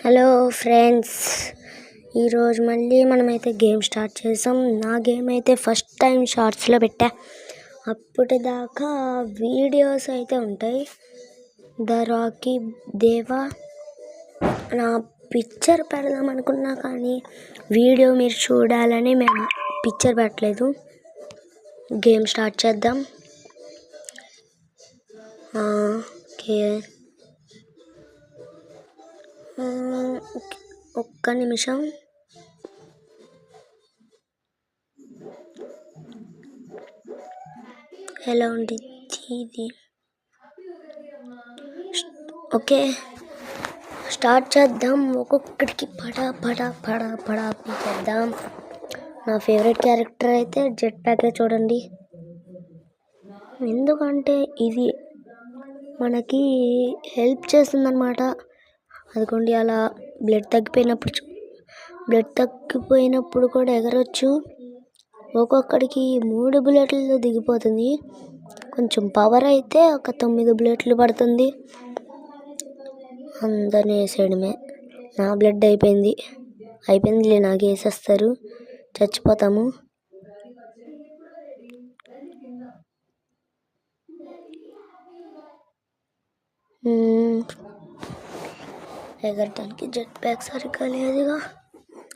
Hello friends, ఈరోజు మళ్ళీ మనమైతే గేమ్ స్టార్ట్ చేసాం. నా గేమ్ అయితే ఫస్ట్ టైం షార్ట్స్లో పెట్టా. అప్పటిదాకా వీడియోస్ అయితే ఉంటాయి. ద రాకీ దేవా నా పిక్చర్ పెడదాం అనుకున్నా, కానీ వీడియో మీరు చూడాలని మేము పిక్చర్ పెట్టలేదు. గేమ్ స్టార్ట్ చేద్దాం. ఓకే, ఒక్క నిమిషం. ఎలా ఉంది ఇది? ఓకే, స్టార్ట్ చేద్దాం. ఒక్కొక్కడికి పడా పడా పడా పడా చేద్దాం. నా ఫేవరెట్ క్యారెక్టర్ అయితే జెట్ ప్యాకే. చూడండి, ఎందుకంటే ఇది మనకి హెల్ప్ చేస్తుందన్నమాట. అదిగోండి, అలా బ్లడ్ తగ్గిపోయినప్పుడు కూడా ఎగరొచ్చు. ఒక్కొక్కడికి 3 బుల్లెట్లతో దిగిపోతుంది. కొంచెం పవర్ అయితే ఒక 9 బుల్లెట్లు పడుతుంది. అందరినీ వేసేయడమే. నా బ్లడ్ అయిపోయిందిలే, నాకు వేసేస్తారు, చచ్చిపోతాము. ఎగరటానికి జెట్ ప్యాక్ సరిగ్గా లేదుగా.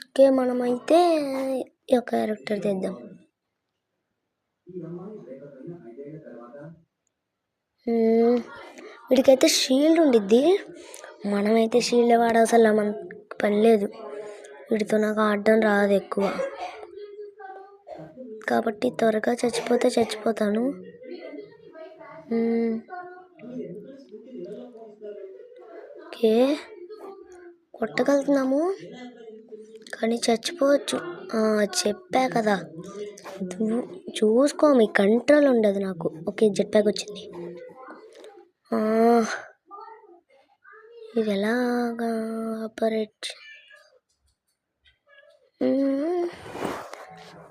ఓకే, మనమైతే ఒక క్యారెక్టర్ తెద్దాం. వీడికైతే షీల్డ్ ఉండిద్ది. మనమైతే షీల్డ్ వాడవసలు మన పని లేదు. వీడితో నాకు ఆడడం రాదు ఎక్కువ, కాబట్టి త్వరగా చచ్చిపోతాను. ఓకే, కొట్టగలుగుతున్నాము కానీ చచ్చిపోవచ్చు. చెప్పా కదా, చూసుకో, మీ కంట్రోల్ ఉండదు నాకు. ఓకే, జెట్ ప్యాక్ వచ్చింది. ఇది ఎలాగా ఆపరేట్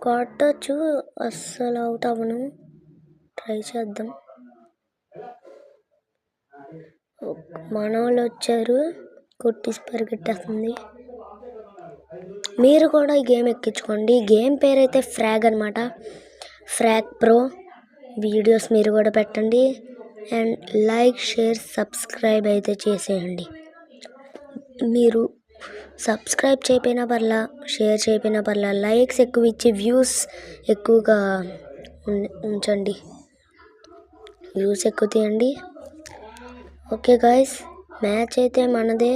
కొట్టచ్చు, అస్సలు అవుట్ అవ్వను. ట్రై చేద్దాం. మన వాళ్ళు వచ్చారు, కొట్టేసి పరిగెట్టేస్తుంది. మీరు కూడా ఈ గేమ్ ఎక్కించుకోండి. గేమ్ పేరు అయితే ఫ్రాగ్ అనమాట. Frog pro. వీడియోస్ మీరు కూడా పెట్టండి. అండ్ లైక్, షేర్, సబ్స్క్రైబ్ అయితే చేసేయండి. మీరు సబ్స్క్రైబ్ చేయకపోయినా పర్లా, షేర్ చేయకపోయినా పర్లా, లైక్స్ ఎక్కువ ఇచ్చి వ్యూస్ ఎక్కువగా ఉంచండి. వ్యూస్ ఎక్కువ తీయండి. ఓకే గాయ్స్, మ్యాచ్ అయితే మనదే.